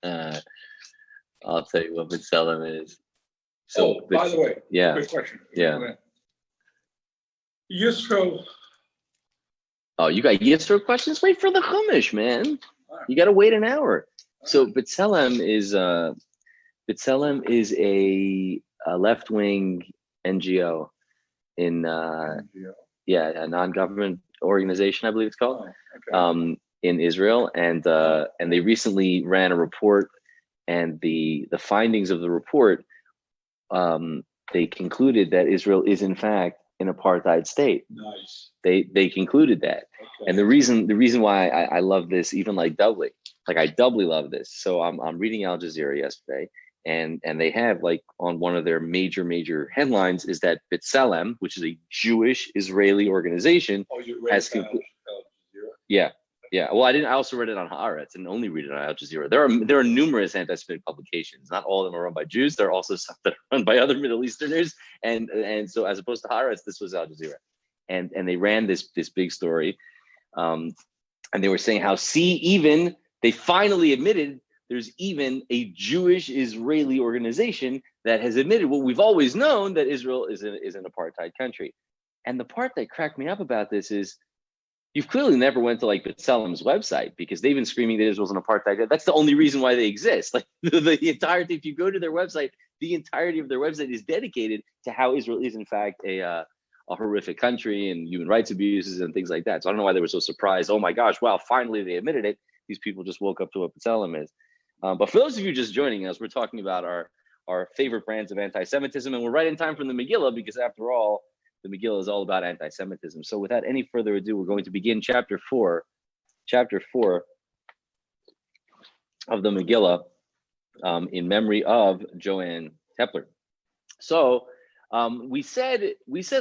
I'll tell you what B'Tselem is. So, by the way, yeah, quick question. Yeah. Yisro. Oh, you got Yisro questions? Wait for the Chumash, man. Right. You got to wait an hour. So B'Tselem is a left-wing NGO in a non-government organization, I believe it's called, in Israel, and they recently ran a report, and the findings of the report, they concluded that Israel is in fact an apartheid state. Nice. They concluded that, and the reason why I love this even like doubly love this. So I'm reading Al Jazeera yesterday, and they have like on one of their major headlines is that B'Tselem, which is a Jewish Israeli organization, has concluded. Yeah. Well, I also read it on Haaretz and only read it on Al Jazeera. There are numerous anti-Semitic publications. Not all of them are run by Jews. There are also some that are run by other Middle Easterners. And so as opposed to Haaretz, this was Al Jazeera, and they ran this big story, and they were saying how even they finally admitted there's even a Jewish Israeli organization that has admitted what we've always known, that Israel is an apartheid country. And the part that cracked me up about this is, you've clearly never went to like B'Tselem's website, because they've been screaming that Israel's an apartheid. That's the only reason why they exist. Like the entirety, if you go to their website, the entirety of their website is dedicated to how Israel is in fact a horrific country and human rights abuses and things like that. So I don't know why they were so surprised. Oh my gosh, wow, finally they admitted it. These people just woke up to what B'Tselem is. But for those of you just joining us, we're talking about our favorite brands of anti-Semitism, and we're right in time from the Megillah, because after all, the Megillah is all about anti-Semitism. So without any further ado, we're going to begin chapter 4 of the Megillah, in memory of Joanne Tepler. So we said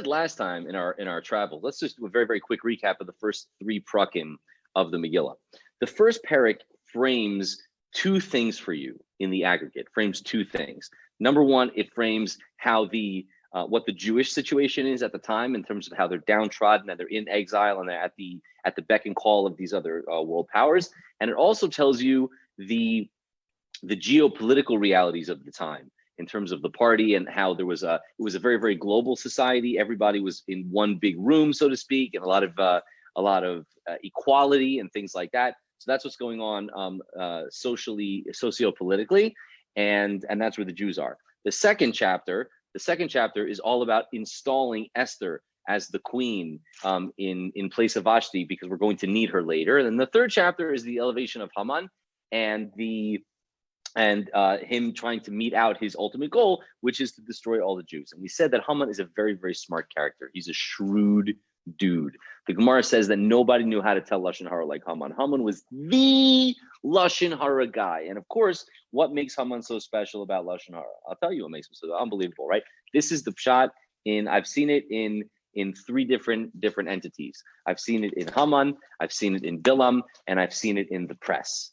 last time in our travel, let's just do a very, very quick recap of the first 3 prakim of the Megillah. The first parak frames 2 things for you in the aggregate, frames 2 things. Number one, it frames how what the Jewish situation is at the time, in terms of how they're downtrodden and they're in exile and they're at the beck and call of these other world powers. And it also tells you the geopolitical realities of the time, in terms of the party, and how it was a very, very global society. Everybody was in one big room, so to speak, and a lot of equality and things like that. So that's what's going on socially, socio-politically, and that's where the Jews are. The second chapter is all about installing Esther as the queen in place of Vashti, because we're going to need her later. And then the third chapter is the elevation of Haman and him trying to meet out his ultimate goal, which is to destroy all the Jews. And we said that Haman is a very, very smart character. He's a shrewd dude. The Gemara says that nobody knew how to tell Lashon Hara like Haman. Haman was the Lashon Hara guy. And of course, what makes Haman so special about Lashon Hara? I'll tell you what makes him so unbelievable, right? This is the pshat I've seen it in 3 different entities. I've seen it in Haman, I've seen it in Bilam, and I've seen it in the press.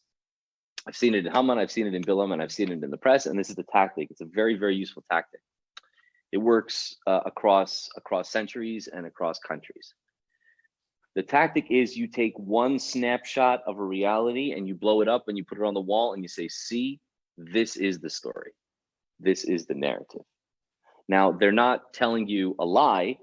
I've seen it in Haman, I've seen it in Bilam, and I've seen it in the press. And this is the tactic. It's a very, very useful tactic. It works across centuries and across countries. The tactic is you take one snapshot of a reality and you blow it up and you put it on the wall and you say, see, this is the story. This is the narrative. Now, they're not telling you a lie.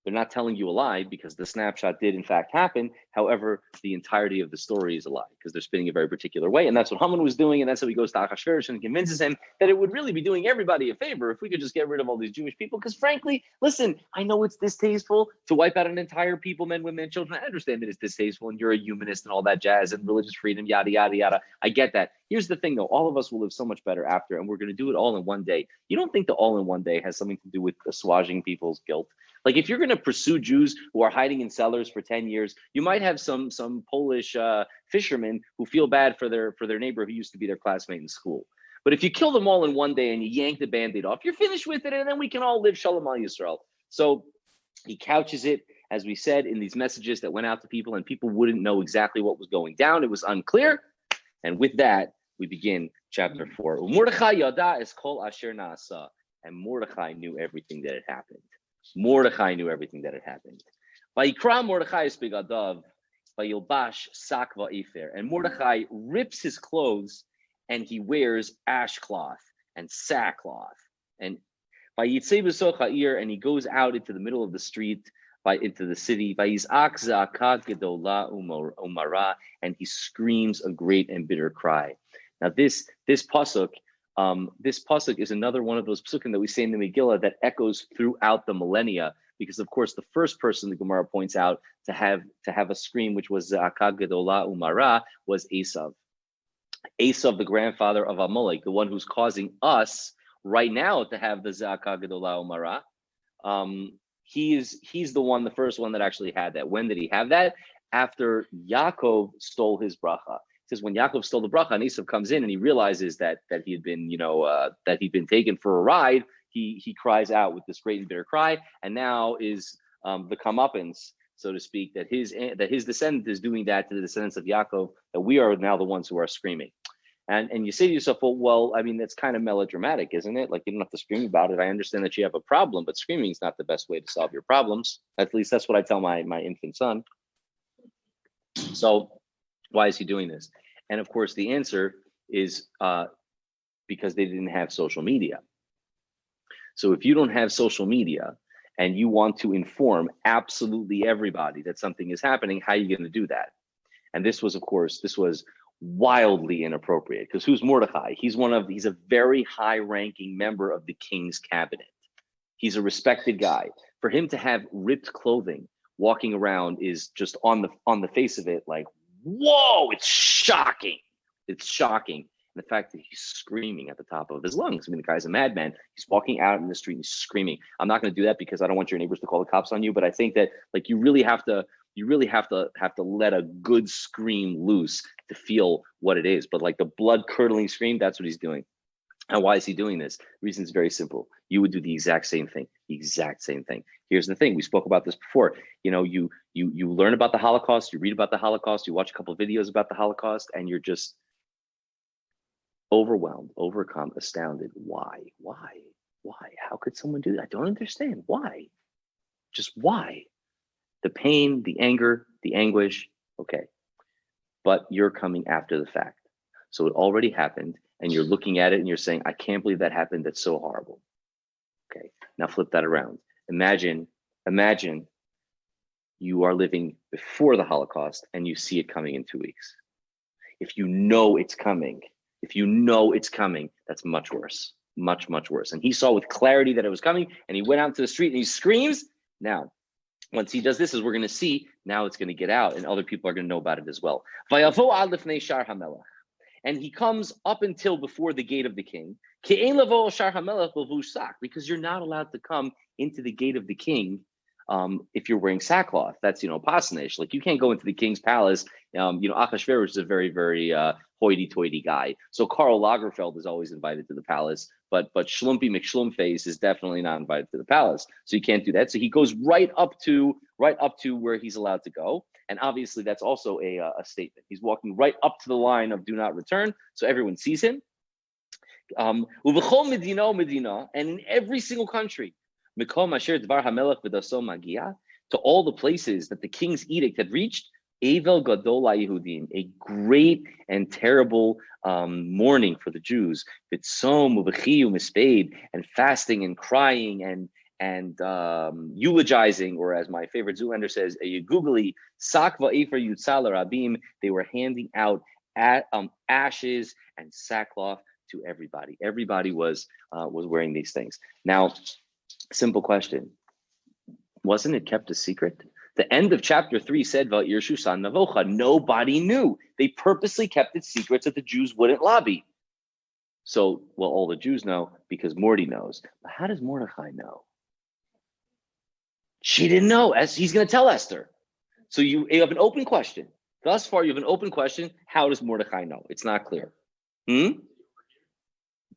They're not telling you a lie because the snapshot did in fact happen. However, the entirety of the story is a lie because they're spinning a very particular way. And that's what Haman was doing. And that's how he goes to Achashverosh and convinces him that it would really be doing everybody a favor if we could just get rid of all these Jewish people. Because frankly, listen, I know it's distasteful to wipe out an entire people, men, women, children. I understand that it's distasteful and you're a humanist and all that jazz and religious freedom, yada, yada, yada. I get that. Here's the thing though, all of us will live so much better after, and we're going to do it all in one day. You don't think the all in one day has something to do with assuaging people's guilt? Like if you're going to pursue Jews who are hiding in cellars for 10 years, you might have some Polish fishermen who feel bad for their neighbor who used to be their classmate in school. But if you kill them all in one day and you yank the Band-Aid off, you're finished with it, and then we can all live Shalom Al Yisrael. So he couches it, as we said, in these messages that went out to people, and people wouldn't know exactly what was going down. It was unclear. And with that, we begin chapter 4. Mordechai yada es kol asher na'asa. And Mordechai knew everything that had happened. Mordechai knew everything that had happened. Vayikra Mordechai es begadav, vayilbash sak va'ifer. And Mordechai rips his clothes and he wears ashcloth and sackcloth. And and he goes out into the middle of the street, into the city, and he screams a great and bitter cry. Now this pasuk is another one of those pasukim that we say in the Megillah that echoes throughout the millennia, because of course the first person the Gemara points out to have a scream, which was Za'aka Gedola Umara, was Esav. Esav, the grandfather of Amalek, the one who's causing us right now to have the Za'aka Gedola Umara. He's the first one that actually had that. When did he have that? After Yaakov stole his bracha. It says when Yaakov stole the bracha, and Esav comes in and he realizes that he had been, that he'd been taken for a ride. He cries out with this great and bitter cry, and now is the comeuppance, so to speak, that his descendant is doing that to the descendants of Yaakov, that we are now the ones who are screaming. And you say to yourself, well, I mean, that's kind of melodramatic, isn't it? Like, you don't have to scream about it. I understand that you have a problem, but screaming is not the best way to solve your problems. At least that's what I tell my infant son. So why is he doing this? And of course, the answer is because they didn't have social media. So if you don't have social media and you want to inform absolutely everybody that something is happening, how are you going to do that? And this was wildly inappropriate, because who's Mordechai? He's a very high-ranking member of the king's cabinet. He's a respected guy. For him to have ripped clothing walking around is just on the face of it like, whoa, it's shocking. It's shocking. And the fact that he's screaming at the top of his lungs. I mean, the guy's a madman. He's walking out in the street and he's screaming. I'm not going to do that because I don't want your neighbors to call the cops on you, but I think that like you really have to let a good scream loose to feel what it is. But like the blood curdling scream, that's what he's doing. And why is he doing this? The reason is very simple. You would do the exact same thing. Here's the thing. We spoke about this before. You learn about the Holocaust, you read about the Holocaust, you watch a couple of videos about the Holocaust, and you're just overwhelmed, overcome, astounded. Why? How could someone do that? I don't understand. Why? Just why? The pain, the anger, the anguish, okay. But you're coming after the fact. So it already happened, and you're looking at it and you're saying, I can't believe that happened. That's so horrible. Okay, now flip that around. Imagine you are living before the Holocaust and you see it coming in 2 weeks. If you know it's coming, that's much worse, much, much worse. And he saw with clarity that it was coming, and he went out to the street and he screams. Now, once he does this, as we're going to see, now it's going to get out and other people are going to know about it as well. And he comes up until before the gate of the king, because you're not allowed to come into the gate of the king if you're wearing sackcloth. That's, pasnish. Like, you can't go into the king's palace. Achashverosh is a very, very hoity-toity guy. So Karl Lagerfeld is always invited to the palace, but Schlumpy McSchlumpface is definitely not invited to the palace. So you can't do that. So he goes right up to where he's allowed to go. And obviously that's also a statement. He's walking right up to the line of do not return. So everyone sees him. And in every single country, to all the places that the king's edict had reached, Evel Gadol Yehudim, a great and terrible mourning for the Jews, Bitzom u'bechi u'misped, and fasting and crying and eulogizing, or as my favorite Zoolander says, a googly sakva efer yutzal rabim. They were handing out ashes and sackcloth to everybody. Everybody was wearing these things. Now, simple question: wasn't it kept a secret? The end of chapter 3 said, nobody knew. They purposely kept it secret so the Jews wouldn't lobby. So, well, all the Jews know because Morty knows. But how does Mordechai know? She didn't know, as he's going to tell Esther. So you have an open question. Thus far, you have an open question. How does Mordechai know? It's not clear.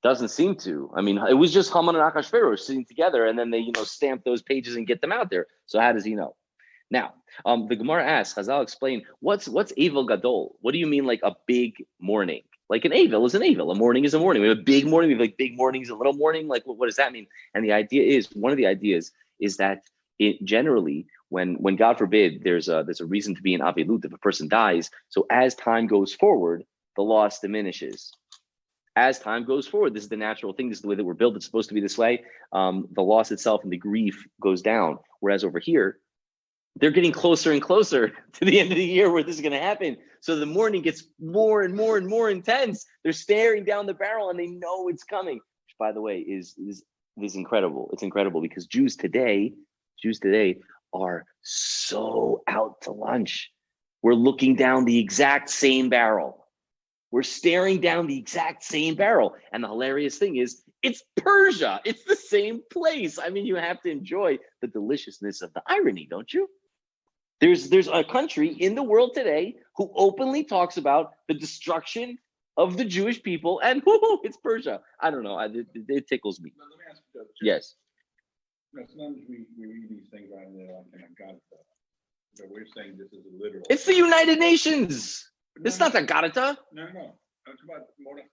Doesn't seem to. I mean, it was just Haman and Achashverosh sitting together, and then they, stamp those pages and get them out there. So how does he know? Now, the Gemara asks, Chazal explain, what's Evel Gadol? What do you mean, like a big mourning? Like an Evel is an Evel. A mourning is a mourning. We have a big mourning. We have like big mournings, a little mourning. Like, what does that mean? And the idea is, one of the ideas is that it generally, when God forbid, there's a reason to be an avilut if a person dies. So as time goes forward, the loss diminishes. as time goes forward. This is the natural thing. This is the way that we're built. It's supposed to be this way. The loss itself and the grief goes down. Whereas over here, they're getting closer and closer to the end of the year where this is going to happen. So the mourning gets more and more and more intense. They're staring down the barrel and they know it's coming, which, by the way, is incredible. It's incredible because Jews today are so out to lunch. We're looking down the exact same barrel. We're staring down the exact same barrel. And the hilarious thing is, it's Persia. It's the same place. I mean, you have to enjoy the deliciousness of the irony, don't you? There's a country in the world today who openly talks about the destruction of the Jewish people, and it's Persia. I don't know. It tickles me. Now, let me ask you, Yes. Sometimes we read these things right and they're like, God, but we're saying this is a literal. It's the United Nations. It's not the Garata. No. It's about Mordecai.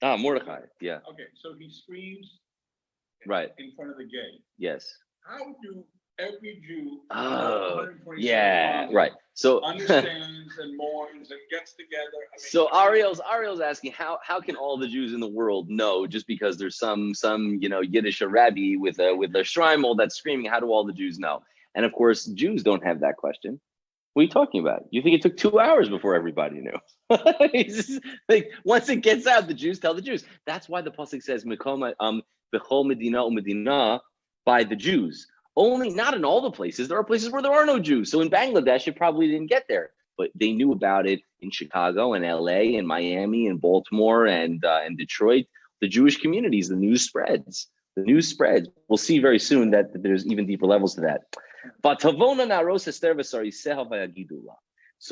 Ah, Mordecai. Yeah. Okay, so he screams right in front of the gate. Yes. How do every Jew, yeah, right. So understands and mourns and gets together? I mean, so Ariel's asking how can all the Jews in the world know just because there's some Yiddish rabbi with a shremel that's screaming? How do all the Jews know? And of course, Jews don't have that question. What are you talking about? You think it took 2 hours before everybody knew? Like once it gets out, the Jews tell the Jews. That's why the pasuk says b'chol medina u'medina, by the Jews. Only not in all the places. There are places where there are no Jews. So in Bangladesh, it probably didn't get there, but they knew about it in Chicago and LA and Miami and Baltimore and Detroit. The Jewish communities, the news spreads. We'll see very soon that there's even deeper levels to that. So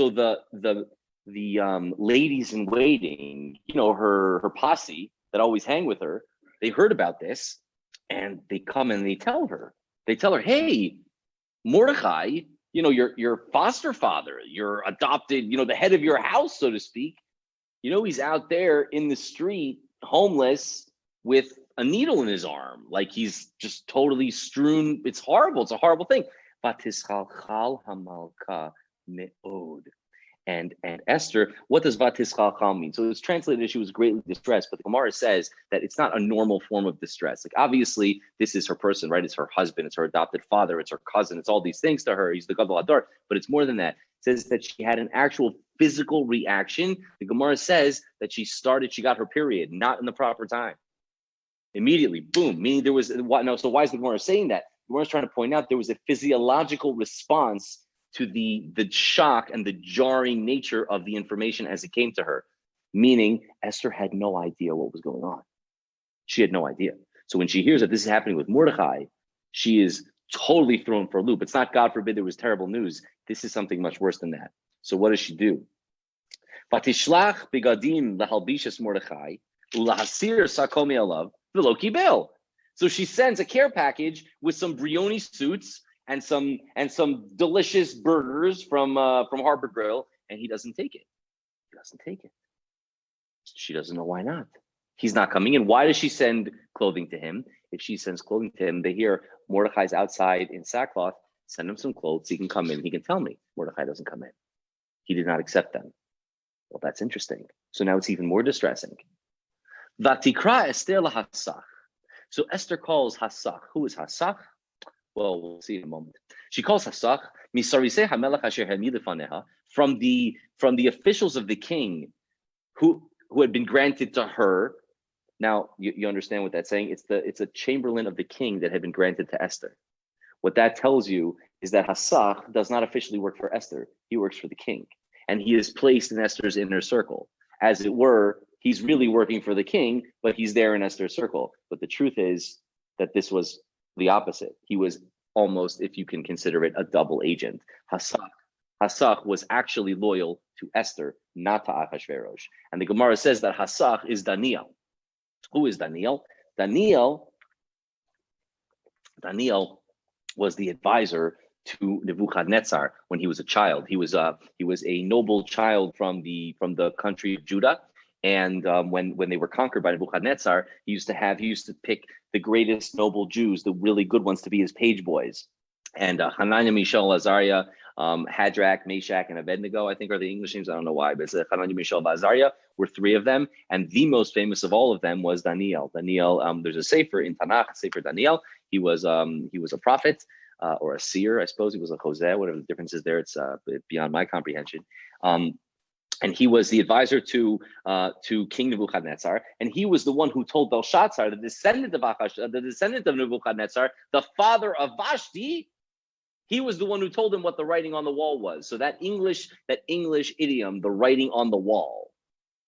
the ladies in waiting, her posse that always hang with her, they heard about this and they come and they tell her, hey, Mordecai, your foster father, your adopted, the head of your house, so to speak, he's out there in the street, homeless, with a needle in his arm, like he's just totally strewn. It's horrible. It's a horrible thing. And Esther, what does Vatischalchal mean? So it's translated as she was greatly distressed, but the Gemara says that it's not a normal form of distress. Like obviously, this is her person, right? It's her husband, it's her adopted father, it's her cousin, it's all these things to her. He's the Gadol Adar, but it's more than that. It says that she had an actual physical reaction. The Gemara says that she got her period, not in the proper time. Immediately, boom, meaning there was, so why is the Gemara saying that? The Gemara is trying to point out there was a physiological response to the shock and the jarring nature of the information as it came to her, meaning Esther had no idea what was going on. She had no idea. So when she hears that this is happening with Mordecai, she is totally thrown for a loop. It's not, God forbid, there was terrible news. This is something much worse than that. So what does she do? Vatishlach begadim lahalbishas Mordecai ulahasir sakomi alav v'lo kibel. So she sends a care package with some Brioni suits and some delicious burgers from Harbor Grill, and he doesn't take it. She doesn't know why not. He's not coming in. Why does she send clothing to him? If she sends clothing to him, they hear Mordecai's outside in sackcloth. Send him some clothes. He can come in. He can tell me. Mordecai doesn't come in. He did not accept them. Well, that's interesting. So now it's even more distressing. Vatikra Esther lahasach. So Esther calls Hasach. Who is Hasach? Well, we'll see in a moment. She calls Hasach misarisei hamelach asher hemi lefaneha, from the officials of the king who had been granted to her. Now you understand what that's saying. It's a chamberlain of the king that had been granted to Esther. What that tells you is that Hasach does not officially work for Esther. He works for the king, and he is placed in Esther's inner circle, as it were. He's really working for the king, but he's there in Esther's circle. But the truth is that this was the opposite. He was almost, if you can consider it, a double agent. Hasach was actually loyal to Esther, not to Achashverosh. And the Gemara says that Hasach is Daniel. Who is Daniel? Daniel was the advisor to Nebuchadnezzar when he was a child. He was a noble child from the country of Judah. And when they were conquered by Nebuchadnezzar, he used to pick the greatest noble Jews, the really good ones, to be his page boys. And Hananiah, Mishael, Azariah, Hadrach, Meshach, and Abednego, I think are the English names. I don't know why, but it's Hananiah, Mishael, Azariah were three of them. And the most famous of all of them was Daniel. Daniel, there's a sefer in Tanakh, Sefer Daniel. He was a prophet or a seer, I suppose. He was a choseh, whatever the difference is there. It's beyond my comprehension. And he was the advisor to King Nebuchadnezzar, and he was the one who told Belshazzar, the descendant of Nebuchadnezzar, the father of Vashti. He was the one who told him what the writing on the wall was. So that English idiom, the writing on the wall.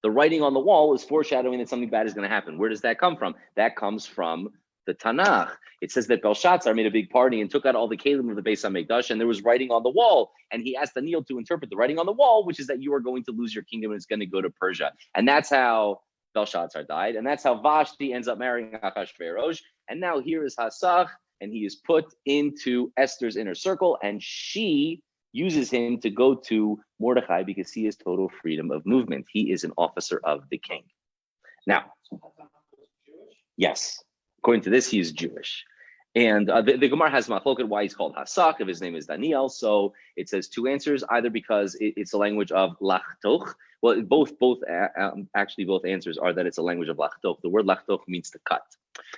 The writing on the wall is foreshadowing that something bad is going to happen. Where does that come from? That comes from the Tanakh. It says that Belshazzar made a big party and took out all the kelim of the Beis HaMikdash, and there was writing on the wall. And he asked Daniel to interpret the writing on the wall, which is that you are going to lose your kingdom and it's going to go to Persia. And that's how Belshazzar died. And that's how Vashti ends up marrying Achashverosh. And now here is Hasach, and he is put into Esther's inner circle, and she uses him to go to Mordechai because he has total freedom of movement. He is an officer of the king. Now, yes, according to this, he is Jewish. And the Gemara has machloket why he's called Hasach, if his name is Daniel. So it says two answers, either because it's a language of lachtoch. Well, both answers are that it's a language of lachtoch. The word lachtoch means to cut.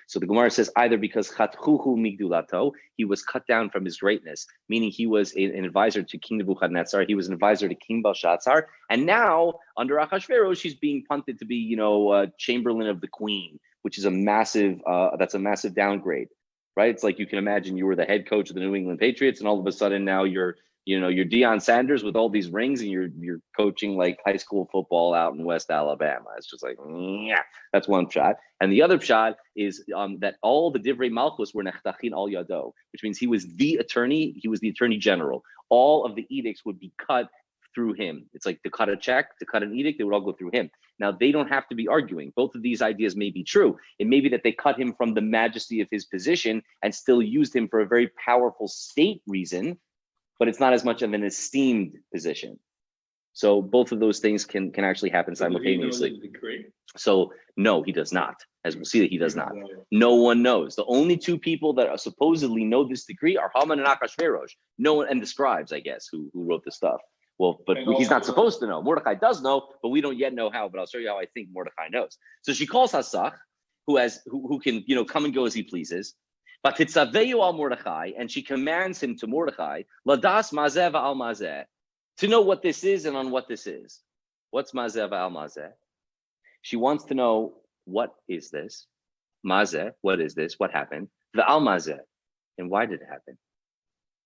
So the Gemara says either because chatchuhu migdulato, he was cut down from his greatness, meaning he was an advisor to King Nebuchadnezzar, he was an advisor to King Belshazzar, and now under Achashverosh, he's being punted to be, chamberlain of the queen, which is a massive downgrade, right? It's like you can imagine you were the head coach of the New England Patriots, and all of a sudden now you're Deion Sanders with all these rings, and you're coaching like high school football out in West Alabama. It's just like, yeah, that's one shot. And the other shot is that all the Divrei Malchus were nechtachin al yado, which means he was the attorney general. All of the edicts would be cut through him. It's like to cut a check, to cut an edict, they would all go through him. Now, they don't have to be arguing. Both of these ideas may be true. It may be that they cut him from the majesty of his position and still used him for a very powerful state reason, but it's not as much of an esteemed position. So both of those things can actually happen simultaneously. So no, he does not. As we'll see, that he does not. No one knows. The only two people that supposedly know this decree are Haman and Achashverosh. No one, and the scribes, I guess, who wrote the stuff. Well, but he's not supposed to know. Mordechai does know, but we don't yet know how. But I'll show you how I think Mordechai knows. So she calls Hasach, who can come and go as he pleases. But Titzaveu al Mordechai, and she commands him to Mordechai, Ladas Mazeh al Mazeh, to know what this is and on what this is. What's Mazeh al Mazeh? She wants to know, what is this? Mazeh, what is this? What happened? The al Mazeh, and why did it happen?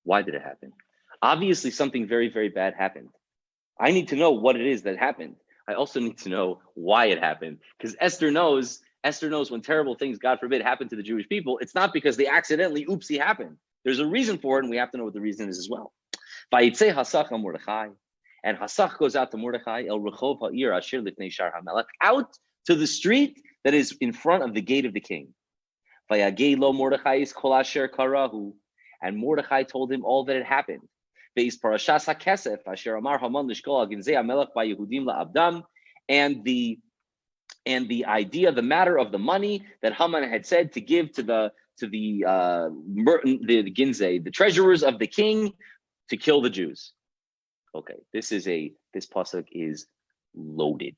Why did it happen? Obviously, something very, very bad happened. I need to know what it is that happened. I also need to know why it happened, because Esther knows when terrible things, God forbid, happen to the Jewish people, it's not because they accidentally, oopsie, happened. There's a reason for it, and we have to know what the reason is as well. Vayitzei Hasach al Mordechai, and Hasach goes out to Mordechai, El Rechov Ha'ir Asher Lifnei Shar HaMelech, out to the street that is in front of the gate of the king. Vayagei lo Mordechai is Kol Asher Karahu, and Mordechai told him all that had happened. Ve'is Parashas HaKesef Asher Amar Haman Lishkol Aginzei HaMelech Vayehudim La'abdam, and the idea, the matter of the money that Haman had said to give to the Ginzei, the treasurers of the king, to kill the Jews. Okay, this pasuk is loaded.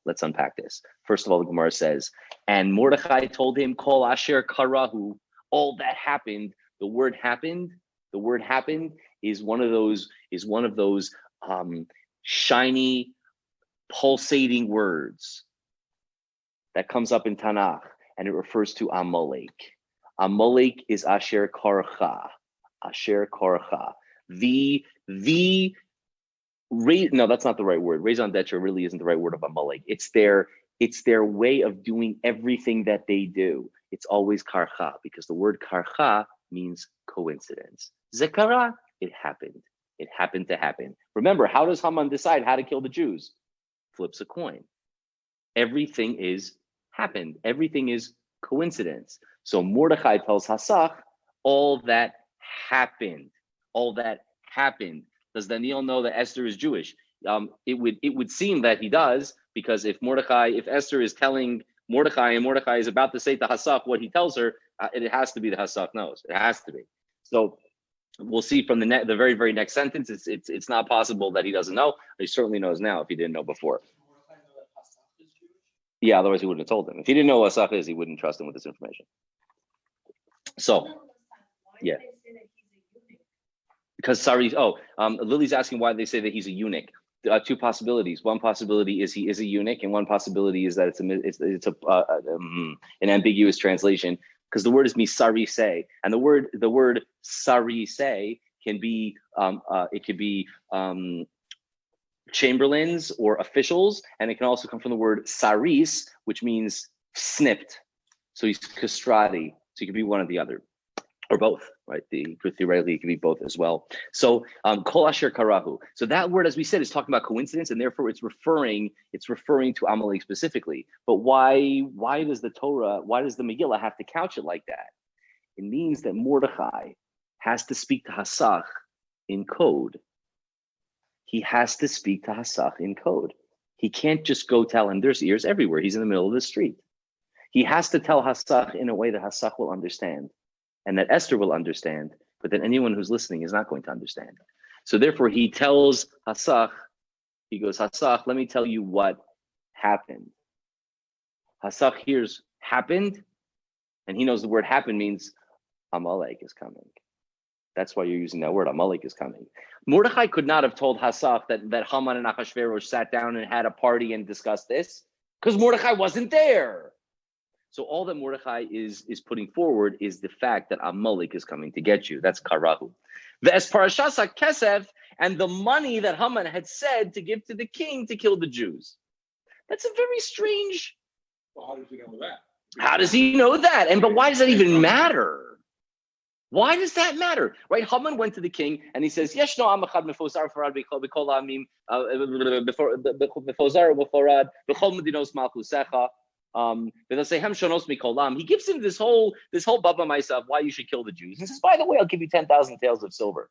Let's unpack this. First of all, the Gemara says, and Mordechai told him, Kol Asher Karahu, all that happened. The word happened is one of those shiny, pulsating words that comes up in Tanakh, and it refers to Amalek. Amalek is Asher Korcha. No, that's not the right word. Raison d'etre really isn't the right word of Amalek. It's their way of doing everything that they do. It's always karcha, because the word karcha means coincidence. Zekara, it happened. It happened to happen. Remember, how does Haman decide how to kill the Jews? Flips a coin. Everything is happened. Everything is coincidence. So Mordechai tells Hasach, all that happened. All that happened. Does Daniel know that Esther is Jewish? It would seem that he does, because if Esther is telling Mordechai and Mordechai is about to say to Hasach what he tells her, it has to be the Hasach knows. It has to be. So We'll see from the very, very next sentence. It's not possible that he doesn't know. He certainly knows now if he didn't know before. Yeah, otherwise he wouldn't have told him. If he didn't know what Asach is, he wouldn't trust him with this information. So, yeah. Because Lily's asking why they say that he's a eunuch. Two possibilities. One possibility is he is a eunuch, and one possibility is that it's an ambiguous translation, because the word is misarise, and the word sarise can be it could be chamberlains or officials, and it can also come from the word saris, which means snipped. So he's castrati. So he could be one or the other, or both, right? Theoretically, it could be both as well. So kol asher karahu. So that word, as we said, is talking about coincidence, and therefore it's referring to Amalek specifically. But why does the Megillah have to couch it like that? It means that Mordechai has to speak to Hasach in code. He has to speak to Hasach in code. He can't just go tell him. There's ears everywhere. He's in the middle of the street. He has to tell Hasach in a way that Hasach will understand, and that Esther will understand, but that anyone who's listening is not going to understand. So therefore, he tells Hasach, he goes, Hasach, let me tell you what happened. Hasach hears happened, and he knows the word happened means Amalek is coming. That's why you're using that word, Amalek is coming. Mordechai could not have told Hasach that Haman and Achashverosh sat down and had a party and discussed this, because Mordechai wasn't there. So all that Mordechai is putting forward is the fact that Amalek is coming to get you. That's karahu. Ve'es parashasa kesef, and the money that Haman had said to give to the king to kill the Jews. That's a very strange. Well, how does he know that? How does he know that? But why does that even matter? Why does that matter? Right? Haman went to the king and he says, Yesh no amachad mefozar farad b'kol amim mefozar u'meforad b'chol medinos malchusecha. He gives him this whole baba myself why you should kill the Jews. He says, by the way, I'll give you 10,000 taels of silver.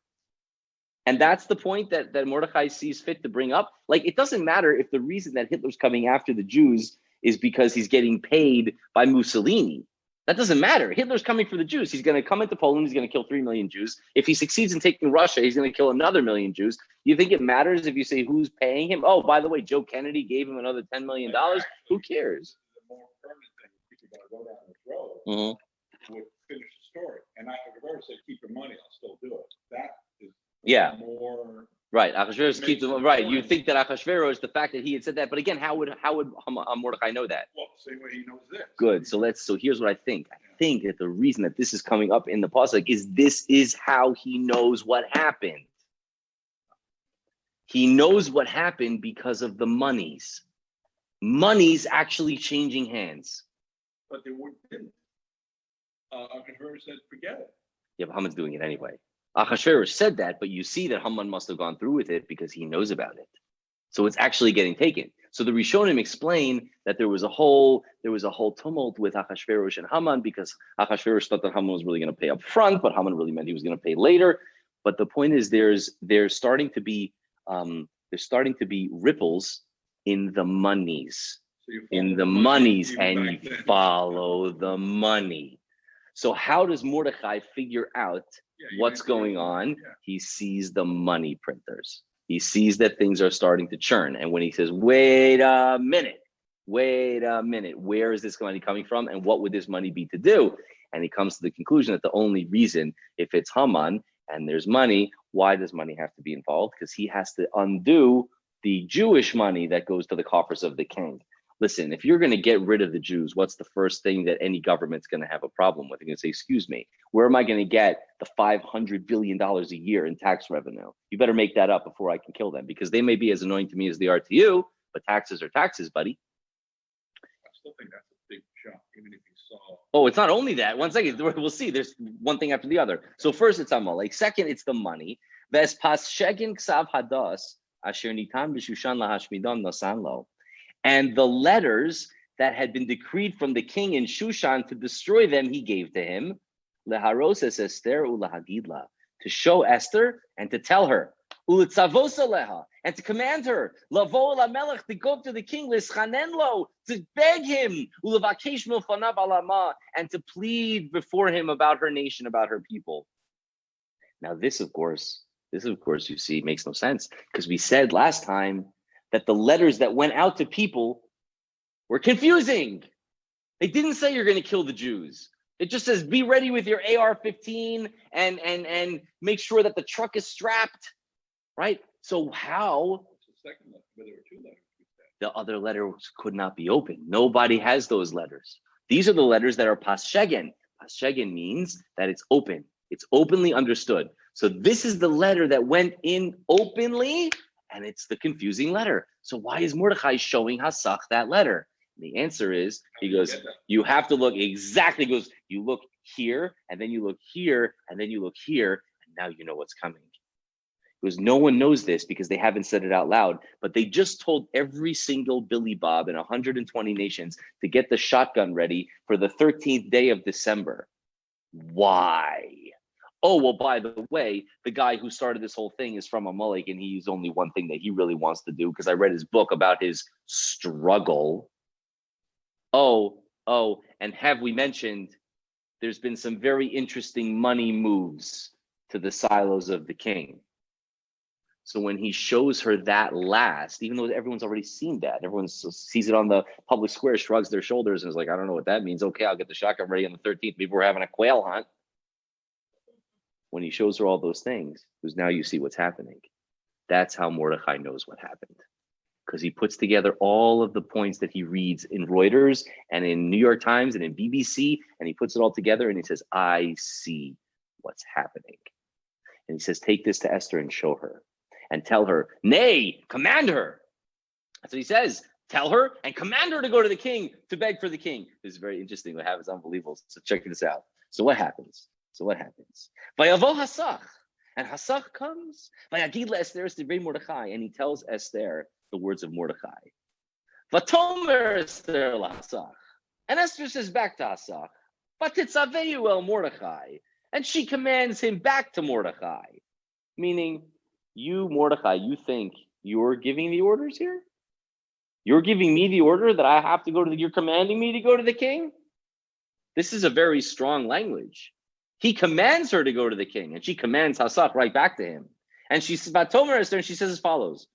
And that's the point that Mordechai sees fit to bring up. Like, it doesn't matter if the reason that Hitler's coming after the Jews is because he's getting paid by Mussolini. That doesn't matter. Hitler's coming for the Jews. He's going to come into Poland. He's going to kill 3 million Jews. If he succeeds in taking Russia, he's going to kill another 1 million Jews. You think it matters if you say who's paying him? Oh, by the way, Joe Kennedy gave him another $10 million. Who cares? More permanent thing, if you're going to go down this road, would finish the story. And I could say, keep your money, I'll still do it. That is more right. Achashverosh keeps them right. You think that Achashverosh, the fact that he had said that, but again, how would Mordechai know that? Well, the same way he knows this. Good. So here's what I think. I think that the reason that this is coming up in the pasuk is this is how he knows what happened. He knows what happened because of the monies. Money's actually changing hands. But they didn't. Achashverosh said, forget it. Yeah, but Haman's doing it anyway. Achashverosh said that, but you see that Haman must have gone through with it because he knows about it. So it's actually getting taken. So the Rishonim explain that there was a whole tumult with Achashverosh and Haman because Achashverosh thought that Haman was really going to pay up front, but Haman really meant he was going to pay later. But the point is, there's starting to be ripples in the monies, and you follow the money. So how does Mordechai figure out what's going on? Yeah. He sees the money printers. He sees that things are starting to churn. And when he says, wait a minute, where is this money coming from? And what would this money be to do? And he comes to the conclusion that the only reason, if it's Haman and there's money, why does money have to be involved? Because he has to undo the Jewish money that goes to the coffers of the king. Listen, if you're going to get rid of the Jews, what's the first thing that any government's going to have a problem with? They're going to say, excuse me, where am I going to get the $500 billion a year in tax revenue? You better make that up before I can kill them, because they may be as annoying to me as they are to you, but taxes are taxes, buddy. I still think that's a big jump, even if you saw. Oh, it's not only that. One second, we'll see. There's one thing after the other. So first, it's Amalek. Second, it's the money. Vespas shegin ksav hadas asher nitan b'shushan lahashmidon nasan lo. And the letters that had been decreed from the king in Shushan to destroy them, he gave to him, leharoses Esther ulahagidla, to show Esther and to tell her, ulitzavos aleha, and to command her, lavo lamelech, to go to the king, lischanenlo, to beg him, ulavakesh milfanav alama, and to plead before him about her nation, about her people. Now, this, of course, you see, makes no sense because we said last time that the letters that went out to people were confusing. They didn't say you're going to kill the Jews. It just says be ready with your AR-15 and make sure that the truck is strapped, right? So how? The second letter, but there were two letters. The other letters could not be opened. Nobody has those letters. These are the letters that are paschegen. Paschegen means that it's open. It's openly understood. So this is the letter that went in openly, and it's the confusing letter. So why is Mordechai showing Hasach that letter? And the answer is, he goes, you have to look exactly. He goes, you look here, and then you look here, and then you look here, and now you know what's coming. Because no one knows this because they haven't said it out loud, but they just told every single Billy Bob in 120 nations to get the shotgun ready for the 13th day of December. Why? Oh, well, by the way, the guy who started this whole thing is from Amalek, and he's only one thing that he really wants to do because I read his book about his struggle. Oh, and have we mentioned there's been some very interesting money moves to the silos of the king. So when he shows her that last, even though everyone's already seen that, everyone sees it on the public square, shrugs their shoulders and is like, I don't know what that means. Okay, I'll get the shotgun ready on the 13th. Maybe we're having a quail hunt. When he shows her all those things, because now you see what's happening. That's how Mordechai knows what happened. Because he puts together all of the points that he reads in Reuters and in New York Times and in BBC, and he puts it all together and he says, I see what's happening. And he says, take this to Esther and show her. And tell her, nay, command her. That's what he says. Tell her and command her to go to the king to beg for the king. This is very interesting. What happens? Unbelievable. So check this out. So what happens? Vayavo Hasach. And Hasach comes. Vayagid Esther Esther Mordechai. And he tells Esther the words of Mordechai. Vatomer Esther Hasach. And Esther says back to Hasach. Vatitzaveyu el Mordechai. And she commands him back to Mordechai. Meaning, you, Mordechai, you think you're giving the orders here? You're giving me the order that I have to go to you're commanding me to go to the king? This is a very strong language. He commands her to go to the king, and she commands Hasach right back to him. And she says, and she says as follows.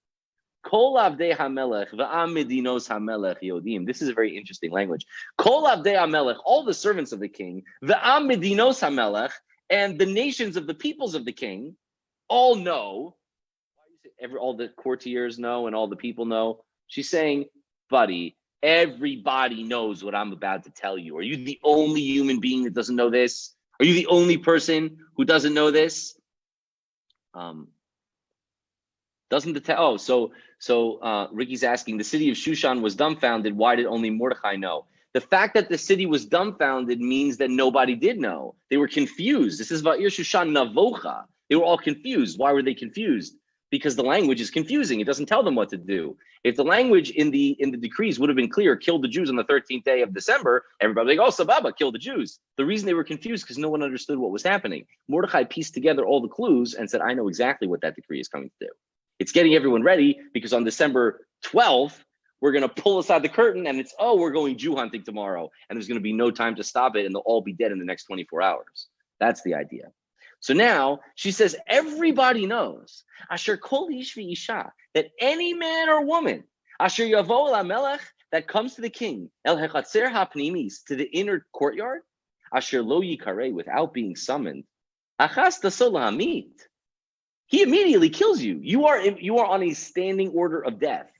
Kol avdei hamelech v'am medinos hamelech yodim. This is a very interesting language. Kol avdei hamelech, all the servants of the king, v'am medinos hamelech, and the nations of the peoples of the king, all know. All the courtiers know and all the people know. She's saying, buddy, everybody knows what I'm about to tell you. Are you the only human being that doesn't know this? Are you the only person who doesn't know this? Ricky's asking, the city of Shushan was dumbfounded. Why did only Mordechai know? The fact that the city was dumbfounded means that nobody did know. They were confused. This is Va'ir Shushan Navocha. They were all confused. Why were they confused? Because the language is confusing. It doesn't tell them what to do. If the language in the decrees would have been clear, kill the Jews on the 13th day of December, everybody would be like, oh, Sababa, kill the Jews. The reason they were confused because no one understood what was happening. Mordechai pieced together all the clues and said, I know exactly what that decree is coming to do. It's getting everyone ready because on December 12th, we're going to pull aside the curtain and we're going Jew hunting tomorrow. And there's going to be no time to stop it and they'll all be dead in the next 24 hours. That's the idea. So now she says, everybody knows, Asher kol ish v'isha, that any man or woman, Asher yavo el melech, that comes to the king, el hechatzer hapnimis, to the inner courtyard, Asher lo yikare, without being summoned, achas taso lahamit, he immediately kills you. You are on a standing order of death.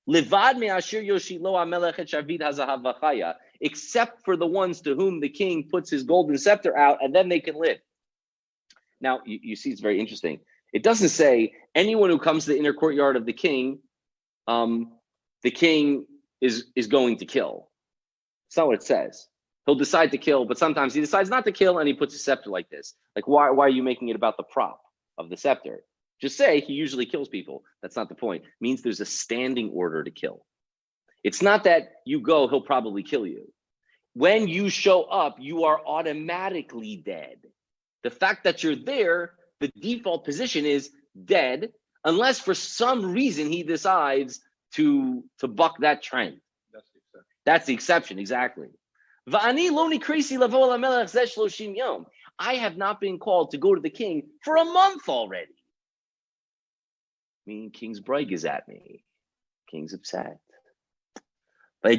Levad me asher yoshilo hamelech et shavid hazahav v'chaya, except for the ones to whom the king puts his golden scepter out, and then they can live. Now, you see, it's very interesting. It doesn't say anyone who comes to the inner courtyard of the king is going to kill. It's not what it says. He'll decide to kill, but sometimes he decides not to kill, and he puts a scepter like this. Like, why are you making it about the prop of the scepter? Just say he usually kills people. That's not the point. It means there's a standing order to kill. It's not that you go, he'll probably kill you. When you show up, you are automatically dead. The fact that you're there, the default position is dead, unless for some reason he decides to buck that trend. That's the exception, exactly. I have not been called to go to the king for a month already. Meaning King's Breig is at me. King's upset. And they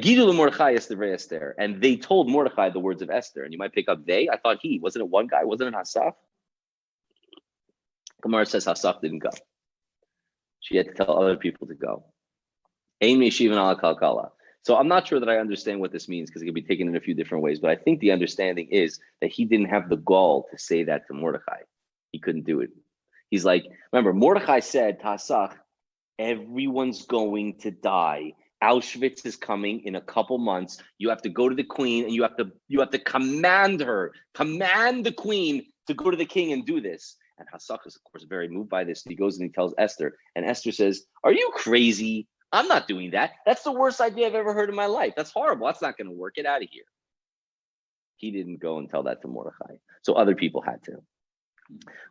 told Mordechai the words of Esther. And you might pick up they. I thought he. Wasn't it one guy? Wasn't it Hasaf? Gemara says Hasaf didn't go. She had to tell other people to go. So I'm not sure that I understand what this means because it can be taken in a few different ways. But I think the understanding is that he didn't have the gall to say that to Mordechai. He couldn't do it. He's like, remember, Mordechai said, Tasach, everyone's going to die. Auschwitz is coming in a couple months. You have to go to the queen and you have to command the queen to go to the king and do this. And Hasach is, of course, very moved by this. He goes and he tells Esther, and Esther says, are you crazy? I'm not doing that. That's the worst idea I've ever heard in my life. That's horrible. That's not going to work. Get out of here. He didn't go and tell that to Mordechai. So other people had to.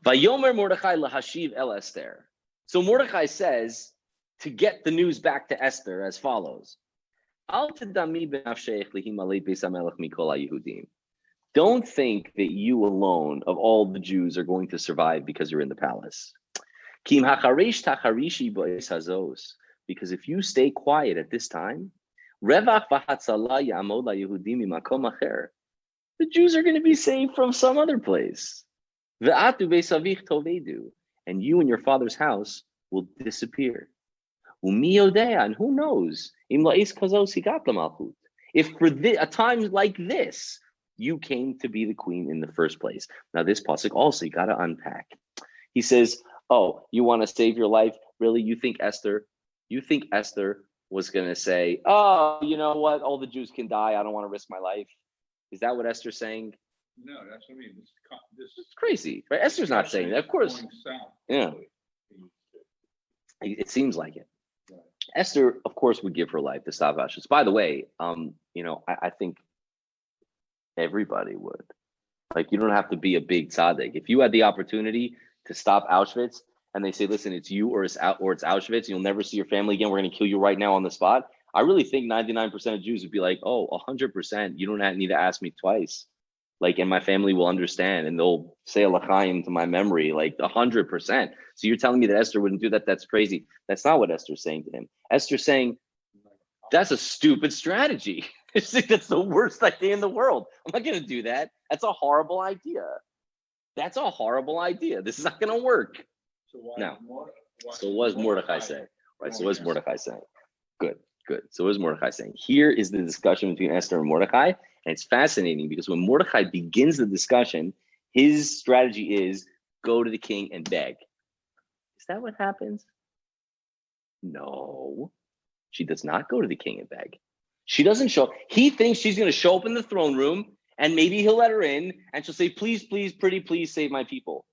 Vayomer Mordechai lahashiv el Esther. So Mordechai says to get the news back to Esther as follows. Don't think that you alone of all the Jews are going to survive because you're in the palace. Because if you stay quiet at this time, the Jews are going to be saved from some other place. And you and your father's house will disappear. And who knows? If for a time like this, you came to be the queen in the first place. Now, this pasuk also, you got to unpack. He says, oh, you want to save your life? Really? You think Esther was going to say, oh, you know what? All the Jews can die. I don't want to risk my life. Is that what Esther's saying? No, that's what I mean. This is crazy, right? Esther's not saying that, of course. Yeah. It seems like it. Right. Esther, of course, would give her life to stop Auschwitz. By the way, I think everybody would. Like, you don't have to be a big tzaddik. If you had the opportunity to stop Auschwitz and they say, listen, it's you or it's Auschwitz, you'll never see your family again, we're going to kill you right now on the spot. I really think 99% of Jews would be like, oh, 100%. You don't need to ask me twice. Like, and my family will understand and they'll say a l'chaim to my memory, like 100%. So you're telling me that Esther wouldn't do that? That's crazy. That's not what Esther's saying to him. Esther's saying, that's a stupid strategy. That's the worst idea in the world. I'm not going to do that. That's a horrible idea. This is not going to work. So what does Mordechai say? Right. So what does Mordechai say? Good. So what is Mordechai saying? Here is the discussion between Esther and Mordechai. And it's fascinating because when Mordechai begins the discussion, his strategy is go to the king and beg. Is that what happens? No, she does not go to the king and beg. She doesn't show. He thinks she's going to show up in the throne room and maybe he'll let her in and she'll say, please, pretty please save my people.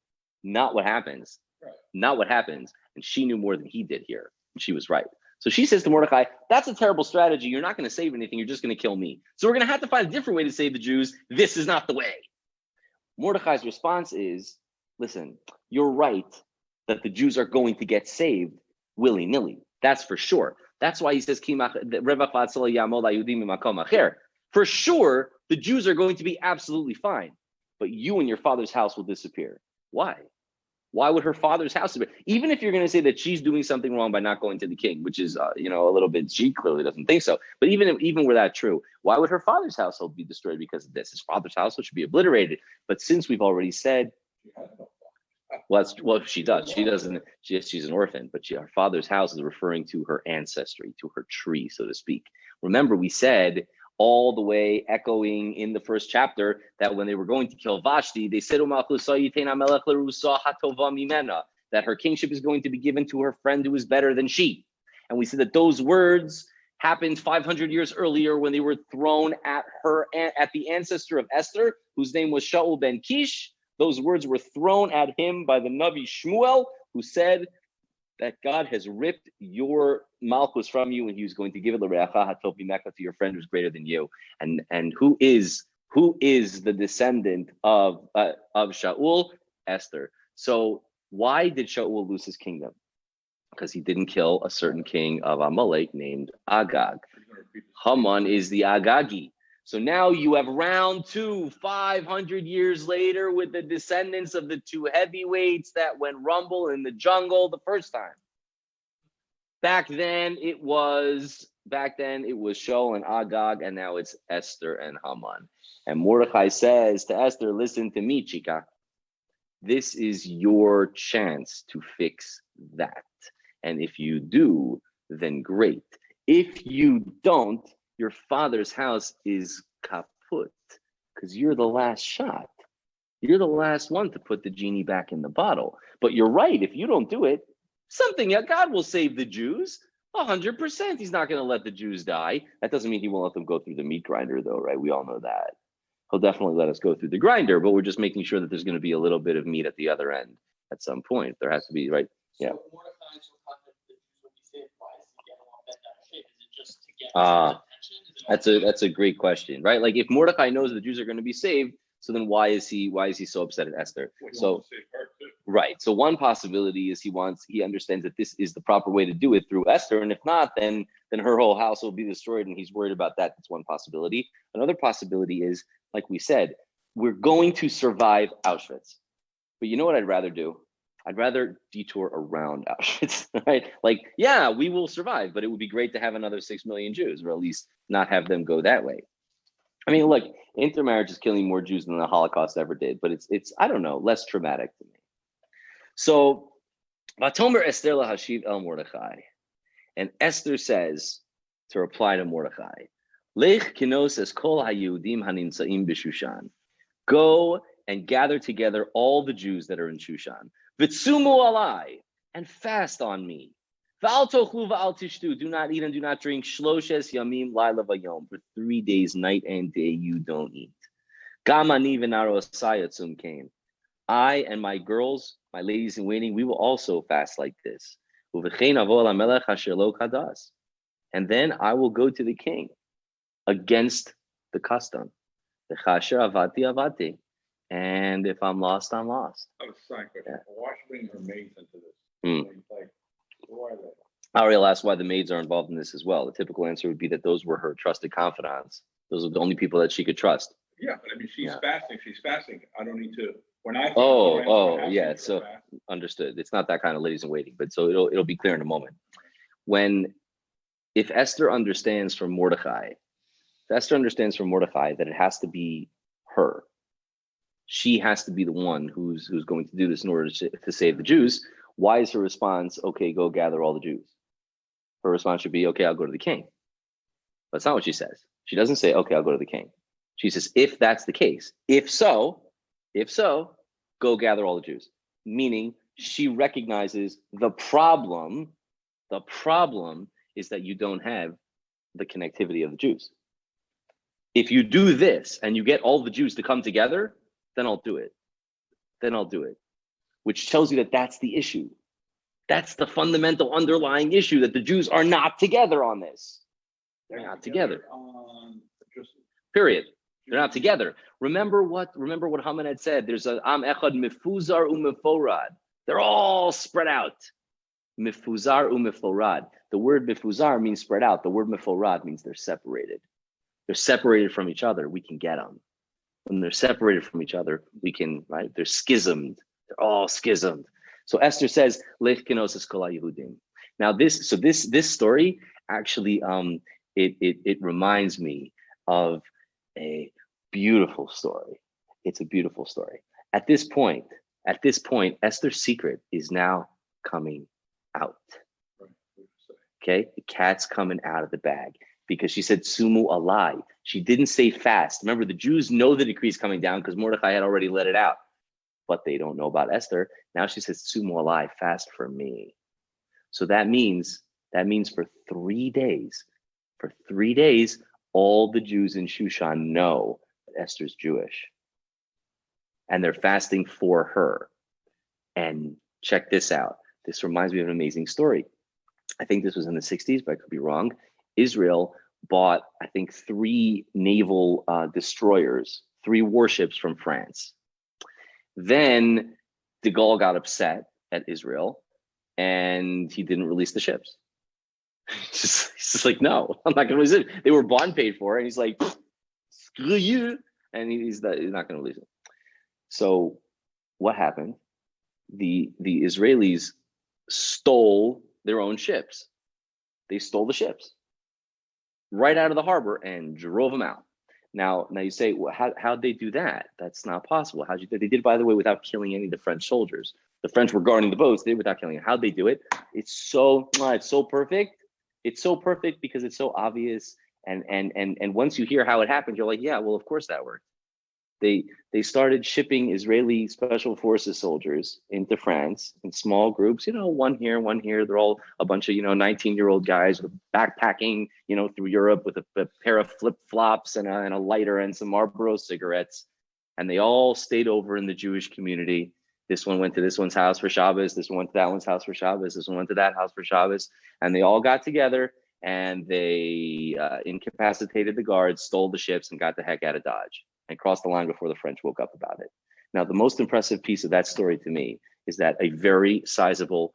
Not what happens. Right. Not what happens. And she knew more than he did here. And she was right. So she says to Mordechai, that's a terrible strategy. You're not going to save anything. You're just going to kill me. So we're going to have to find a different way to save the Jews. This is not the way. Mordechai's response is, listen, you're right that the Jews are going to get saved willy-nilly. That's for sure. That's why he says, for sure, the Jews are going to be absolutely fine, but you and your father's house will disappear. Why? Why would her father's house be? Even if you're going to say that she's doing something wrong by not going to the king, which is, a little bit, she clearly doesn't think so. But even were that true, why would her father's household be destroyed because of this? His father's household should be obliterated. But since we've already said, she does. She doesn't. She's an orphan, but her father's house is referring to her ancestry, to her tree, so to speak. Remember, we said all the way echoing in the first chapter that when they were going to kill Vashti, they said that her kingship is going to be given to her friend who is better than she. And we said that those words happened 500 years earlier when they were thrown at the ancestor of Esther, whose name was Shaul ben Kish. Those words were thrown at him by the Navi Shmuel, who said that God has ripped your malchus from you, and He was going to give it to your friend who's greater than you. And who is the descendant of Shaul? Esther. So why did Shaul lose his kingdom? Because he didn't kill a certain king of Amalek named Agag. Haman is the Agagi. So now you have round two, 500 years later, with the descendants of the two heavyweights that went rumble in the jungle the first time. Back then it was Shaul and Agag, and now it's Esther and Haman. And Mordechai says to Esther, listen to me, chica. This is your chance to fix that. And if you do, then great. If you don't, your father's house is kaput, because you're the last shot. You're the last one to put the genie back in the bottle. But you're right, if you don't do it, God will save the Jews. 100%. He's not going to let the Jews die. That doesn't mean he won't let them go through the meat grinder, though, right? We all know that. He'll definitely let us go through the grinder, but we're just making sure that there's going to be a little bit of meat at the other end at some point. There has to be, right? Yeah. That's a great question, right? Like if Mordecai knows the Jews are going to be saved, so then why is he so upset at Esther? So right. So one possibility is he understands that this is the proper way to do it through Esther, and if not, then her whole house will be destroyed, and he's worried about that. That's one possibility. Another possibility is, like we said, we're going to survive Auschwitz, but you know what I'd rather do? I'd rather detour around Auschwitz, right? Like, yeah, we will survive, but it would be great to have another 6 million Jews, or at least not have them go that way. I mean, look, intermarriage is killing more Jews than the Holocaust ever did, but it's I don't know, less traumatic to me. So, Vatomer Esther lahashiv el Mordechai, and Esther says to reply to Mordechai, Lech kinos es kol hayudim haninsaim b'Shushan. Go and gather together all the Jews that are in Shushan. Vitsumu alai, and fast on me. V'al tochlu v'al tishtu, do not eat and do not drink. Shloshes yamim laila vayom, for 3 days, night and day, you don't eat. Gam ani v'naro sayatzum came. I and my girls, my ladies in waiting, we will also fast like this. Uvechein avo lamelech asher lo kadas, and then I will go to the king against the custom. V'chasher avati avati, and if I'm lost, I'm lost. I was saying, why should we bring her maids into this? Like, who are they? Ariel asked why the maids are involved in this as well. The typical answer would be that those were her trusted confidants. Those are the only people that she could trust. Yeah, but I mean, she's fasting. She's fasting. I don't need to. When I yeah. So understood. It's not that kind of ladies in waiting, but so it'll be clear in a moment. If Esther understands from Mordechai, that it has to be her. She has to be the one who's going to do this in order to save the Jews. Why is her response, okay, go gather all the Jews? Her response should be, okay, I'll go to the king. But that's not what she says. She doesn't say, okay, I'll go to the king. She says, if that's the case, if so, go gather all the Jews. Meaning she recognizes the problem. The problem is that you don't have the connectivity of the Jews. If you do this and you get all the Jews to come together, then I'll do it. Which tells you that that's the issue. That's the fundamental underlying issue, that the Jews are not together on this. They're not together. Period. They're not together. Remember what Haman had said. There's a am echad mifuzar umeforad. They're all spread out. Mifuzar umeforad. The word mifuzar means spread out. The word meforad means they're separated. They're separated from each other. We can get them. When they're separated from each other, we can, right? They're schismed. They're all schismed. So Esther says, Lech kenosis kol Yehudim. Now this story actually it reminds me of a beautiful story. It's a beautiful story. At this point, Esther's secret is now coming out. Okay, the cat's coming out of the bag because she said sumu alai. She didn't say fast. Remember, the Jews know the decree is coming down because Mordechai had already let it out, but they don't know about Esther. Now she says sumu alai, fast for me. So that means for 3 days. For 3 days, all the Jews in Shushan know that Esther's Jewish. And they're fasting for her. And check this out. This reminds me of an amazing story. I think this was in the 60s, but I could be wrong. Israel bought, I think, 3 naval destroyers, 3 warships from France. Then de Gaulle got upset at Israel and he didn't release the ships. He's just like, no, I'm not going to release it. They were bond paid for. And he's like, screw you, and he's not going to release it. So what happened? The Israelis stole their own ships. They stole the ships right out of the harbor and drove them out. Now you say, well, how'd they do that? That's not possible. How'd you do? They did, by the way, without killing any of the French soldiers. The French were guarding the boats. They did without killing them. How'd they do it? It's so perfect. It's so perfect because it's so obvious. And once you hear how it happened, you're like, yeah, well, of course that worked. They started shipping Israeli special forces soldiers into France in small groups, one here, one here. They're all a bunch of, 19-year-old guys with backpacking, through Europe with a pair of flip-flops and a lighter and some Marlboro cigarettes. And they all stayed over in the Jewish community. This one went to this one's house for Shabbos. This one went to that one's house for Shabbos. This one went to that house for Shabbos. And they all got together and they incapacitated the guards, stole the ships, and got the heck out of Dodge and crossed the line before the French woke up about it. Now, the most impressive piece of that story to me is that a very sizable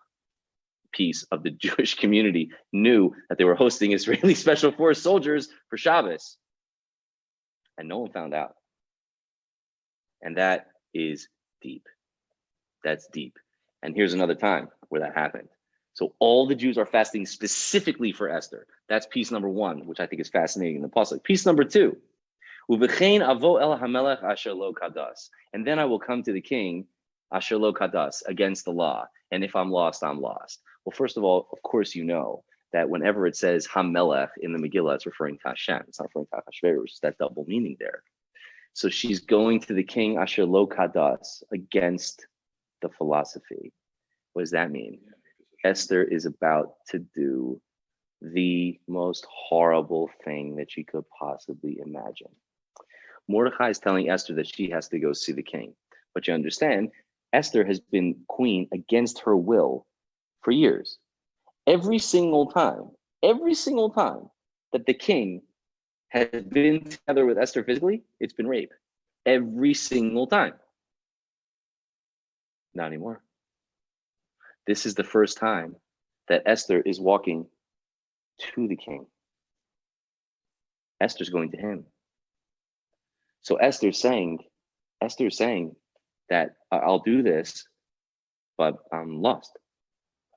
piece of the Jewish community knew that they were hosting Israeli Special Force soldiers for Shabbos, and no one found out. And that is deep. That's deep. And here's another time where that happened. So all the Jews are fasting specifically for Esther. That's piece number one, which I think is fascinating in the pasuk. Piece number two, and then I will come to the king, asher lo kadas, against the law. And if I'm lost, I'm lost. Well, first of all, of course, you know that whenever it says Hamelech in the Megillah, it's referring to Hashem. It's not referring to Achashverosh. It's that double meaning there. So she's going to the king, asher lo kadas, against the philosophy. What does that mean? Esther is about to do the most horrible thing that she could possibly imagine. Mordecai is telling Esther that she has to go see the king. But you understand, Esther has been queen against her will for years. Every single time that the king has been together with Esther physically, it's been rape. Every single time. Not anymore. This is the first time that Esther is walking to the king. Esther's going to him. So Esther's saying that I'll do this, but I'm lost.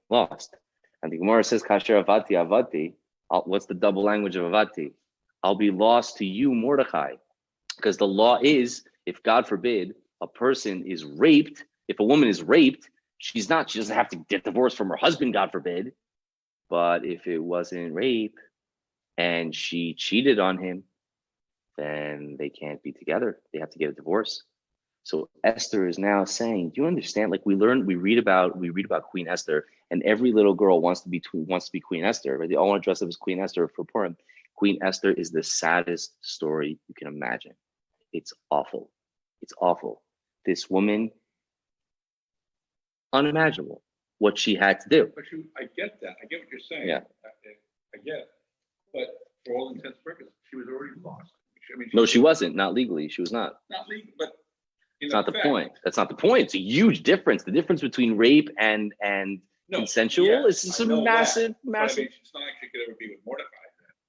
And the Gemara says, Kasher avati avati. What's the double language of avati? I'll be lost to you, Mordecai. Because the law is, if God forbid, a person is raped, if a woman is raped, she doesn't have to get divorced from her husband, God forbid. But if it wasn't rape and she cheated on him, then they can't be together. They have to get a divorce. So Esther is now saying, do you understand? Like we read about Queen Esther, and every little girl wants to be Queen Esther, right? They all want to dress up as Queen Esther for Purim. Queen Esther is the saddest story you can imagine. It's awful. It's awful. This woman, unimaginable what she had to do. But I get that. I get what you're saying. Yeah. I get it. But for all intents and purposes, she was already lost. No, she wasn't. Not legally. She was not. Not legally, but it's not the point. That's not the point. It's a huge difference. The difference between rape and consensual is just a massive. It's not like she could ever be with Mordecai.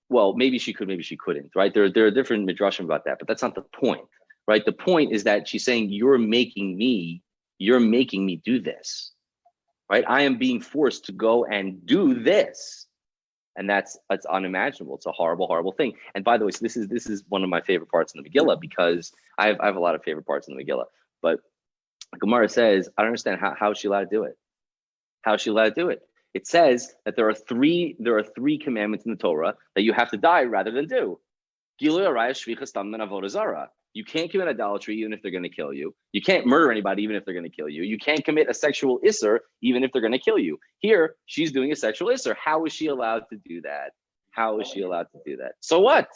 Well, maybe she could, maybe she couldn't, right? There are different midrashim about that, but that's not the point, right? The point is that she's saying, you're making me do this, right? I am being forced to go and do this. And that's unimaginable. It's a horrible, horrible thing. And by the way, so this is one of my favorite parts in the Megillah, because I have a lot of favorite parts in the Megillah. But Gemara says, I don't understand how is she allowed to do it? How is she allowed to do it? It says that there are three commandments in the Torah that you have to die rather than do. You can't commit idolatry even if they're going to kill you. You can't murder anybody even if they're going to kill you. You can't commit a sexual isser even if they're going to kill you. Here, she's doing a sexual isser. How is she allowed to do that? How is she allowed to do that? So what?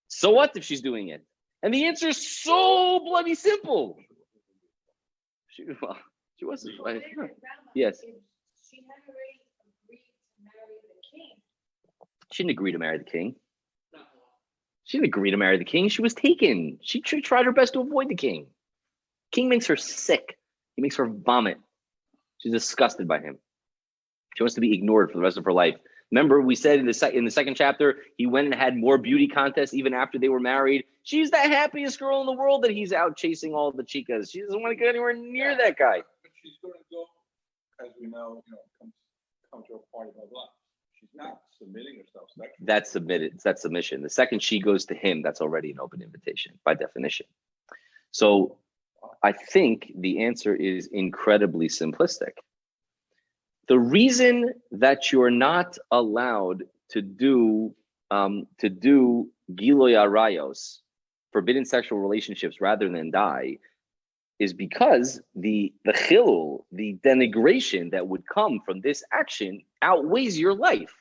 So what if she's doing it? And the answer is so bloody simple. She wasn't. Yes. She had already agreed to marry the king. She didn't agree to marry the king. She didn't agree to marry the king. She was taken. She tried her best to avoid the king. King makes her sick. He makes her vomit. She's disgusted by him. She wants to be ignored for the rest of her life. Remember, we said in the second chapter, he went and had more beauty contests even after they were married. She's the happiest girl in the world that he's out chasing all the chicas. She doesn't want to get anywhere near that guy. But she's going to go, as we know, come to a point of life. She's not submitting herself sexually. That's submitted. That's submission. The second she goes to him, that's already an open invitation by definition. So I think the answer is incredibly simplistic. The reason that you're not allowed to do giloy arayos, forbidden sexual relationships, rather than die, is because the chilul, the denigration that would come from this action outweighs your life.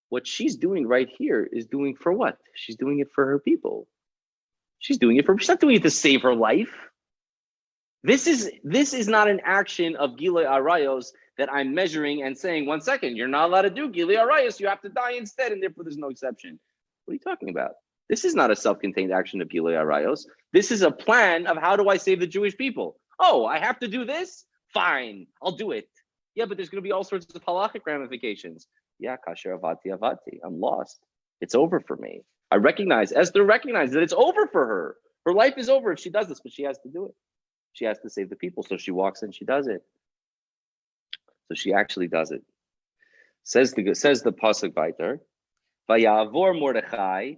What she's doing right here is doing for what? She's doing it for her people. She's not doing it to save her life. This is not an action of Gilei Arayos that I'm measuring and saying, 1 second, you're not allowed to do Gilei Arayos, you have to die instead, and therefore there's no exception. What are you talking about? This is not a self-contained action of Gilei Arayos. This is a plan of how do I save the Jewish people? Oh, I have to do this? Fine, I'll do it. Yeah, but there's going to be all sorts of halachic ramifications. Yeah, kasher avati, I'm lost. It's over for me. Esther recognizes that it's over for her. Her life is over if she does this, but she has to do it. She has to save the people. So she walks in, she does it. So she actually does it. Says the pasuk weiter, Vayavor Mordechai,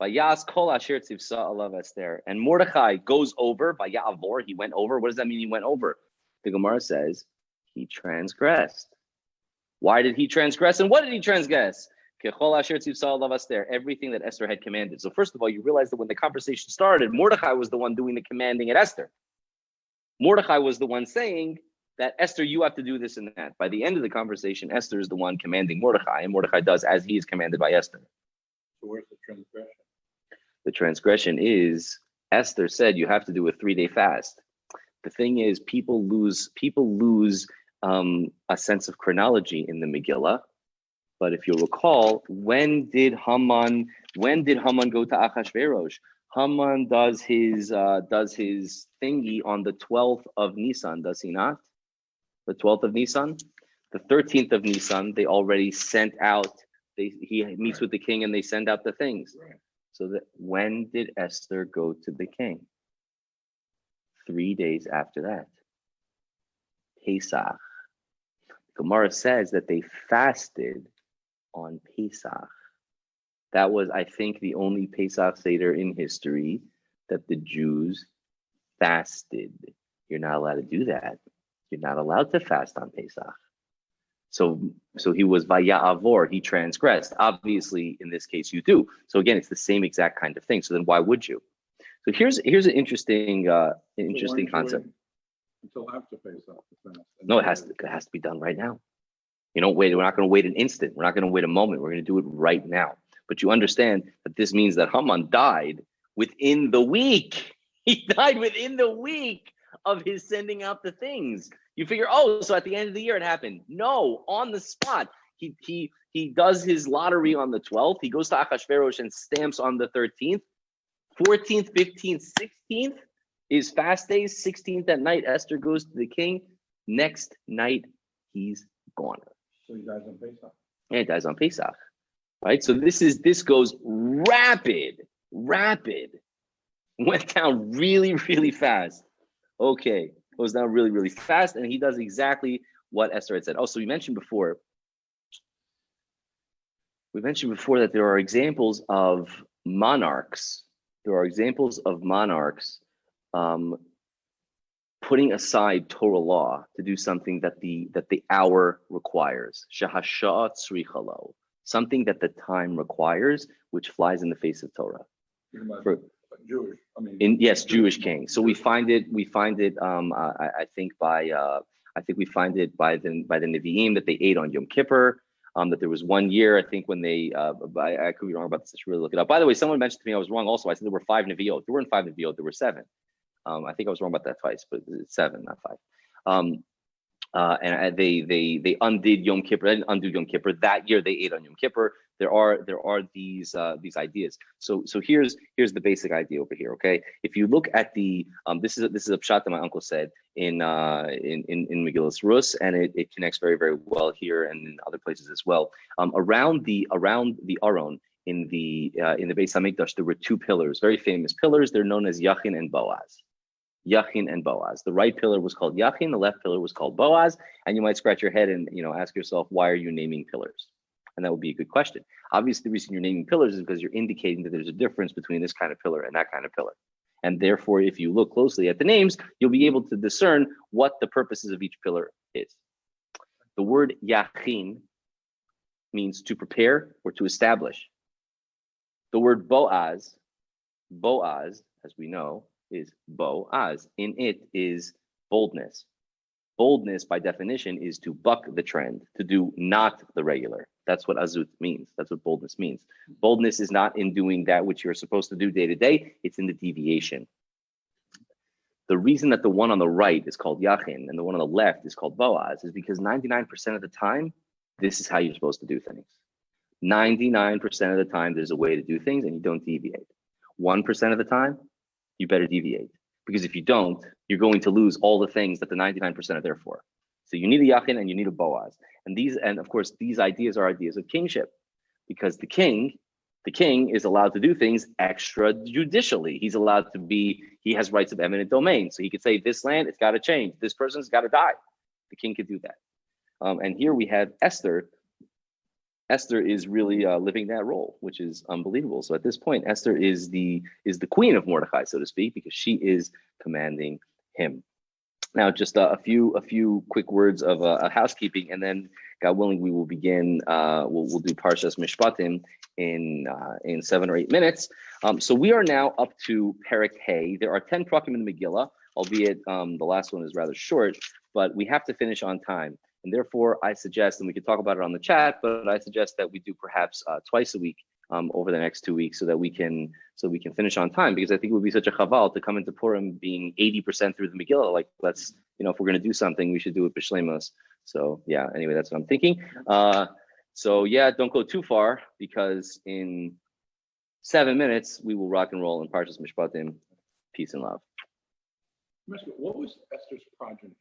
Vayas kol asher tzivsa alav Esther. And Mordechai goes over, Vayavor, he went over. What does that mean he went over? The Gemara says he transgressed. Why did he transgress? And what did he transgress? Everything that Esther had commanded. So first of all, you realize that when the conversation started, Mordechai was the one doing the commanding at Esther. Mordechai was the one saying that, Esther, you have to do this and that. By the end of the conversation, Esther is the one commanding Mordechai, and Mordechai does as he is commanded by Esther. So where's the transgression? The transgression is, Esther said you have to do a 3-day fast. The thing is, people lose a sense of chronology in the Megillah. But if you'll recall, when did Haman go to Achashverosh? Haman does his thingy on the 12th of Nisan, does he not? The 12th of Nisan? The 13th of Nisan, they already sent out, he meets with the king and they send out the things. Right. So that when did Esther go to the king? 3 days after that. Pesach. Gemara says that they fasted on Pesach. That was, I think, the only Pesach Seder in history that the Jews fasted. You're not allowed to do that. You're not allowed to fast on Pesach. So he was Vaya'avor, he transgressed. Obviously, in this case, you do. So again, it's the same exact kind of thing. So then why would you? So here's an interesting concept. Until after Pesach. No, it has to be done right now. You don't wait. We're not going to wait an instant. We're not going to wait a moment. We're going to do it right now. But you understand that this means that Haman died within the week. He died within the week of his sending out the things. You figure, so at the end of the year it happened. No, on the spot. He does his lottery on the 12th. He goes to Achashverosh and stamps on the 13th. 14th, 15th, 16th is fast days. 16th at night, Esther goes to the king. Next night, he's gone. So he dies on Pesach. Yeah, he dies on Pesach. Right? So this goes rapid. Went down really, really fast. Okay. Goes down really, really fast. And he does exactly what Esther had said. So we mentioned before that there are examples of monarchs. Putting aside Torah law to do something that the hour requires. Shahasha tzricha, something that the time requires, which flies in the face of Torah. Jewish. Jewish king. So we find it. I think we find it by the Nevi'im that they ate on Yom Kippur. That there was 1 year, I think, when they. I could be wrong about this. I should really look it up. By the way, someone mentioned to me I was wrong. Also, I said there were 5 Nevi'ot. There weren't 5 Nevi'ot. There were 7. I think I was wrong about that twice, but it's 7, not 5. and they undid Yom Kippur. They didn't undo Yom Kippur that year. They ate on Yom Kippur. There are these ideas. So here's the basic idea over here. Okay, if you look at the this is a pshat that my uncle said in Megillas Rus, and it connects very, very well here and in other places as well. Around the Aron in the Beis Hamikdash, there were two pillars, very famous pillars. They're known as Yachin and Boaz. Yachin and Boaz. The right pillar was called Yachin, the left pillar was called Boaz. And you might scratch your head and ask yourself, why are you naming pillars? And that would be a good question. Obviously, the reason you're naming pillars is because you're indicating that there's a difference between this kind of pillar and that kind of pillar. And therefore, if you look closely at the names, you'll be able to discern what the purposes of each pillar is. The word Yachin means to prepare or to establish. The word Boaz, as we know, is Boaz. In it is boldness. Boldness, by definition, is to buck the trend, to do not the regular. That's what azut means. That's what boldness means. Boldness is not in doing that which you're supposed to do day to day. It's in the deviation. The reason that the one on the right is called Yachin and the one on the left is called Boaz is because 99% of the time, this is how you're supposed to do things. 99% of the time, there's a way to do things and you don't deviate. 1% of the time, you better deviate. Because if you don't, you're going to lose all the things that the 99% are there for. So you need a Yachin and you need a Boaz. And of course, these ideas are ideas of kingship. Because the king is allowed to do things extrajudicially. He has rights of eminent domain. So he could say, this land, it's got to change. This person's got to die. The king could do that. And here we have Esther. Esther is really living that role, which is unbelievable. So at this point, Esther is the queen of Mordechai, so to speak, because she is commanding him. Now, just a few quick words of housekeeping, and then, God willing, we will begin. We'll do Parshas Mishpatim in 7 or 8 minutes. So we are now up to Perek Hay. There are 10 prakim in the Megillah, albeit the last one is rather short, but we have to finish on time. And therefore, I suggest, and we can talk about it on the chat, but I suggest that we do perhaps twice a week over the next 2 weeks, so we can finish on time. Because I think it would be such a chaval to come into Purim being 80% through the Megillah. Like, let's, if we're going to do something, we should do it b'shleimos. So yeah, anyway, that's what I'm thinking. So yeah, don't go too far, because in 7 minutes we will rock and roll in Parshas Mishpatim. Peace and love. What was Esther's progeny?